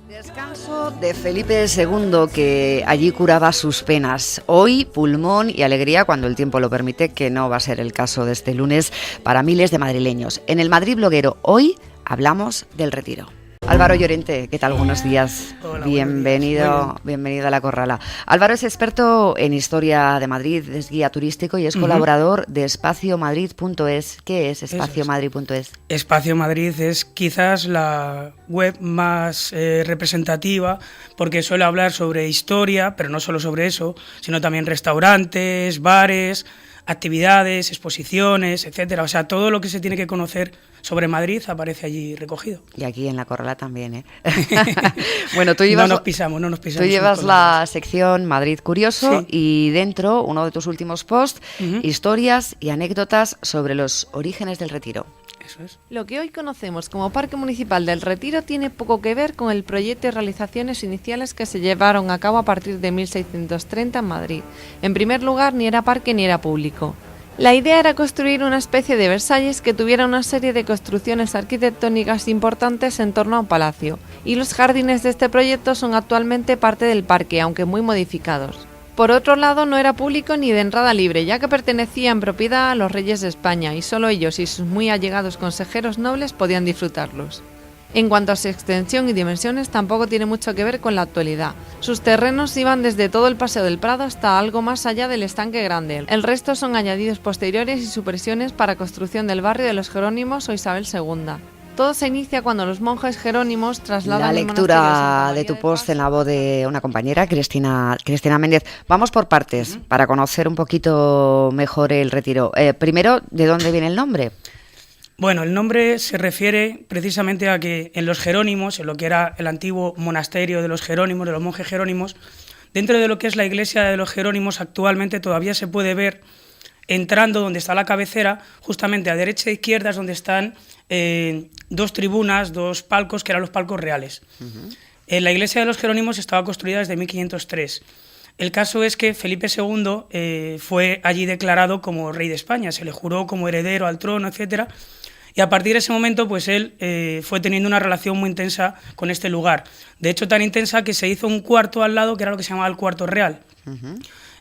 Descanso de Felipe II, que allí curaba sus penas. Hoy, pulmón y alegría, cuando el tiempo lo permite, que no va a ser el caso de este lunes para miles de madrileños. En el Madrid Bloguero, hoy hablamos del Retiro. Álvaro Llorente, ¿qué tal? Buenos días. Hola, bienvenido a La Corrala. Álvaro es experto en historia de Madrid, es guía turístico y es colaborador de espaciomadrid.es. ¿Qué es espaciomadrid.es? Espacio Madrid es quizás la web más representativa, porque suele hablar sobre historia, pero no solo sobre eso, sino también restaurantes, bares, actividades, exposiciones, etcétera. O sea, todo lo que se tiene que conocer sobre Madrid aparece allí recogido. Y aquí en La Corrala también, ¿eh? Bueno, tú llevas, no nos pisamos. Tú llevas la sección Madrid Curioso, sí, y dentro, uno de tus últimos posts, historias y anécdotas sobre los orígenes del Retiro. Eso es. Lo que hoy conocemos como Parque Municipal del Retiro tiene poco que ver con el proyecto y realizaciones iniciales que se llevaron a cabo a partir de 1630 en Madrid. En primer lugar, ni era parque ni era público. La idea era construir una especie de Versalles que tuviera una serie de construcciones arquitectónicas importantes en torno a un palacio, y los jardines de este proyecto son actualmente parte del parque, aunque muy modificados. Por otro lado, no era público ni de entrada libre, ya que pertenecía en propiedad a los reyes de España, y solo ellos y sus muy allegados consejeros nobles podían disfrutarlos. En cuanto a su extensión y dimensiones, tampoco tiene mucho que ver con la actualidad. Sus terrenos iban desde todo el Paseo del Prado hasta algo más allá del Estanque Grande. El resto son añadidos posteriores y supresiones para construcción del barrio de los Jerónimos o Isabel II. Todo se inicia cuando los monjes jerónimos trasladan la lectura de tu post en la voz de una compañera, Cristina Méndez. Vamos por partes para conocer un poquito mejor el Retiro. Primero, ¿de dónde viene el nombre? Bueno, el nombre se refiere precisamente a que en los Jerónimos, en lo que era el antiguo monasterio de los Jerónimos, de los monjes jerónimos, dentro de lo que es la iglesia de los Jerónimos actualmente todavía se puede ver, entrando donde está la cabecera, justamente a derecha e izquierda es donde están dos tribunas, dos palcos, que eran los palcos reales. La iglesia de los Jerónimos estaba construida desde 1503. El caso es que Felipe II fue allí declarado como rey de España, se le juró como heredero al trono, etcétera. Y a partir de ese momento, pues él fue teniendo una relación muy intensa con este lugar. De hecho, tan intensa que se hizo un cuarto al lado, que era lo que se llamaba el cuarto real.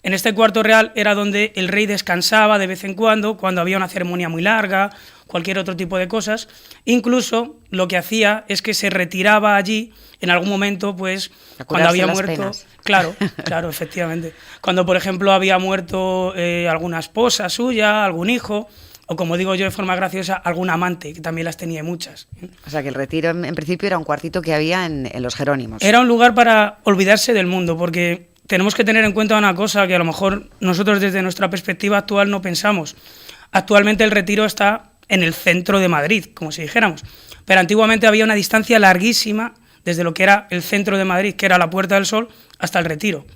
En este cuarto real era donde el rey descansaba de vez en cuando había una ceremonia muy larga, cualquier otro tipo de cosas. Incluso lo que hacía es que se retiraba allí en algún momento, pues cuando había muerto... Penas. Claro, efectivamente. Cuando, por ejemplo, había muerto alguna esposa suya, algún hijo, o como digo yo de forma graciosa, algún amante, que también las tenía muchas. O sea que el Retiro en principio era un cuartito que había en los Jerónimos. Era un lugar para olvidarse del mundo, porque tenemos que tener en cuenta una cosa que a lo mejor nosotros desde nuestra perspectiva actual no pensamos. Actualmente el Retiro está en el centro de Madrid, como si dijéramos, pero antiguamente había una distancia larguísima desde lo que era el centro de Madrid, que era la Puerta del Sol, hasta el Retiro.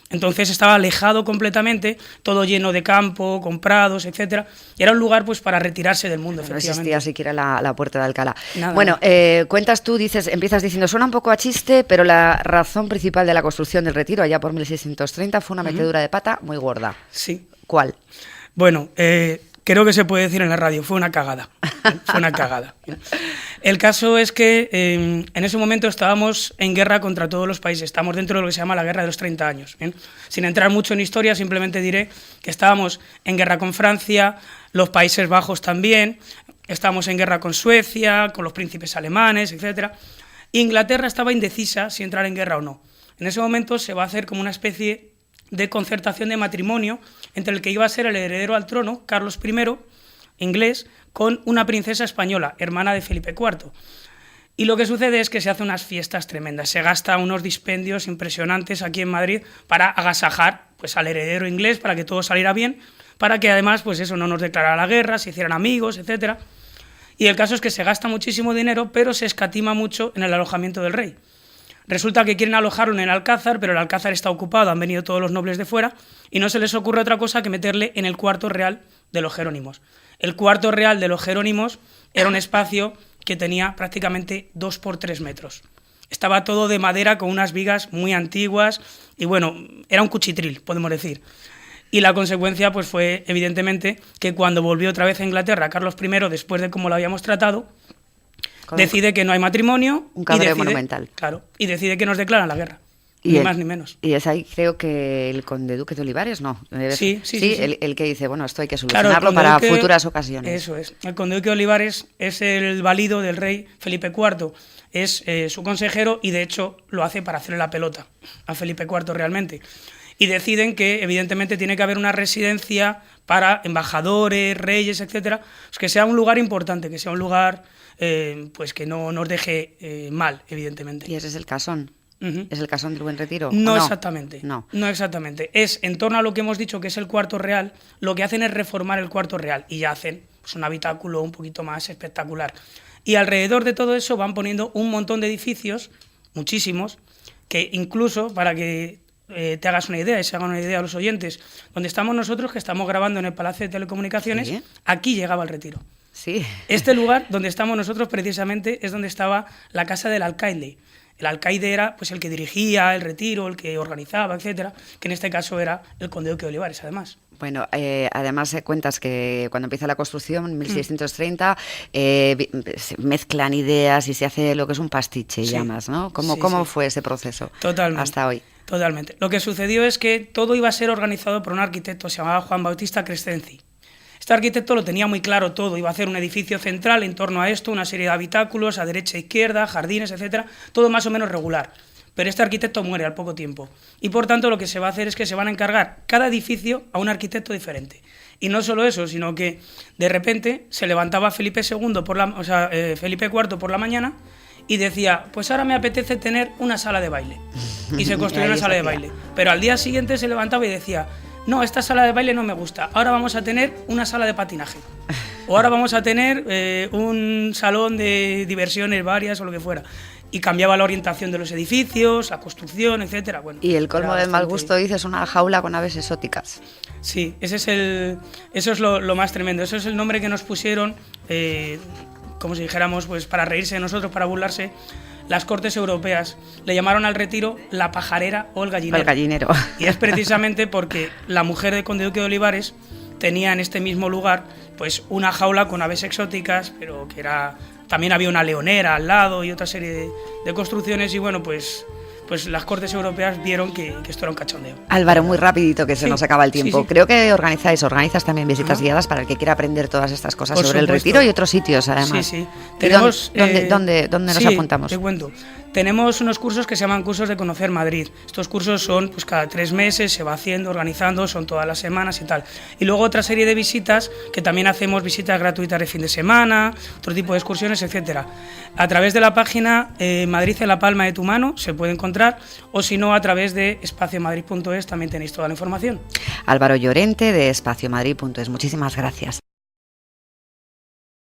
Entonces estaba alejado completamente, todo lleno de campo, con prados, etcétera, y era un lugar pues para retirarse del mundo, efectivamente. No existía siquiera la Puerta de Alcalá. Nada, bueno, cuentas tú, empiezas diciendo, suena un poco a chiste, pero la razón principal de la construcción del Retiro, allá por 1630, fue una metedura de pata muy gorda. Sí. ¿Cuál? Bueno, creo que se puede decir en la radio, fue una cagada. Fue una cagada. El caso es que en ese momento estábamos en guerra contra todos los países, estamos dentro de lo que se llama la Guerra de los 30 años. ¿Bien? Sin entrar mucho en historia, simplemente diré que estábamos en guerra con Francia, los Países Bajos también, estábamos en guerra con Suecia, con los príncipes alemanes, etc. Inglaterra estaba indecisa si entrar en guerra o no. En ese momento se va a hacer como una especie de concertación de matrimonio entre el que iba a ser el heredero al trono, Carlos I, inglés, con una princesa española, hermana de Felipe IV. Y lo que sucede es que se hacen unas fiestas tremendas, se gasta unos dispendios impresionantes aquí en Madrid para agasajar pues, al heredero inglés, para que todo saliera bien, para que además pues eso, no nos declarara la guerra, se hicieran amigos, etc. Y el caso es que se gasta muchísimo dinero, pero se escatima mucho en el alojamiento del rey. Resulta que quieren alojarlo en el Alcázar, pero el Alcázar está ocupado, han venido todos los nobles de fuera, y no se les ocurre otra cosa que meterle en el cuarto real de los Jerónimos. El cuarto real de los Jerónimos era un espacio que tenía prácticamente 2 por 3 metros. Estaba todo de madera con unas vigas muy antiguas y bueno, era un cuchitril, podemos decir. Y la consecuencia pues fue evidentemente que cuando volvió otra vez a Inglaterra Carlos I, después de cómo lo habíamos tratado, decide que no hay matrimonio. Un cabreo monumental. Claro, y decide que nos declaran la guerra. Y Ni más ni menos. Y es ahí, creo que el conde duque de Olivares, ¿no? Sí. El que dice, bueno, esto hay que Claro, solucionarlo para futuras ocasiones. Eso es. El conde duque de Olivares es el valido del rey Felipe IV, es su consejero y de hecho lo hace para hacerle la pelota a Felipe IV realmente. Y deciden que evidentemente tiene que haber una residencia para embajadores, reyes, etcétera, pues que sea un lugar importante, que sea un lugar pues que no nos deje mal, evidentemente. Y ese es el casón. ¿Es el casón del Buen Retiro? No exactamente. No exactamente. Es en torno a lo que hemos dicho que es el cuarto real, lo que hacen es reformar el cuarto real y ya hacen pues, un habitáculo un poquito más espectacular. Y alrededor de todo eso van poniendo un montón de edificios, muchísimos, que incluso, para que te hagas una idea y se hagan una idea a los oyentes, donde estamos nosotros, que estamos grabando en el Palacio de Telecomunicaciones, ¿sí? Aquí llegaba el Retiro. Sí. Este lugar donde estamos nosotros precisamente es donde estaba la casa del alcaide. El alcaide era pues, el que dirigía el retiro, el que organizaba, etcétera, que en este caso era el conde duque de Olivares, además. Bueno, además cuentas que cuando empieza la construcción, en 1630, se mezclan ideas y se hace lo que es un pastiche, sí. llamas, ¿no? ¿Cómo fue ese proceso? Totalmente. Hasta hoy. Totalmente. Lo que sucedió es que todo iba a ser organizado por un arquitecto, se llamaba Juan Bautista Crescenzi. Este arquitecto lo tenía muy claro todo, iba a hacer un edificio central en torno a esto, una serie de habitáculos a derecha e izquierda, jardines, etcétera, todo más o menos regular. Pero este arquitecto muere al poco tiempo y por tanto lo que se va a hacer es que se van a encargar cada edificio a un arquitecto diferente. Y no solo eso, sino que de repente se levantaba Felipe IV Felipe IV por la mañana y decía, pues ahora me apetece tener una sala de baile. Y se construyó una sala de baile. Pero al día siguiente se levantaba y decía, no, esta sala de baile no me gusta, ahora vamos a tener una sala de patinaje. O ahora vamos a tener un salón de diversiones varias o lo que fuera. Y cambiaba la orientación de los edificios, la construcción, etcétera. Bueno, y el colmo del mal gusto, dices, una jaula con aves exóticas. Sí, eso es lo más tremendo. Eso es el nombre que nos pusieron, como si dijéramos, pues para reírse de nosotros, para burlarse, las Cortes Europeas. Le llamaron al retiro la pajarera o el gallinero. El gallinero. Y es precisamente porque la mujer del conde duque de Olivares tenía en este mismo lugar pues una jaula con aves exóticas, pero que era... También había una leonera al lado y otra serie de construcciones y bueno, pues las Cortes Europeas vieron que esto era un cachondeo. Álvaro, muy rapidito que se nos acaba el tiempo. Sí. Creo que organizas también visitas guiadas para el que quiera aprender todas estas cosas sobre el retiro y otros sitios además. Sí. Tenemos, ¿Dónde nos apuntamos? Te cuento. Tenemos unos cursos que se llaman cursos de conocer Madrid. Estos cursos son pues cada 3 meses, se va haciendo, organizando, son todas las semanas y tal. Y luego otra serie de visitas, que también hacemos visitas gratuitas de fin de semana, otro tipo de excursiones, etcétera. A través de la página Madrid en la palma de tu mano se puede encontrar, o si no, a través de espaciomadrid.es también tenéis toda la información. Álvaro Llorente de espaciomadrid.es. Muchísimas gracias.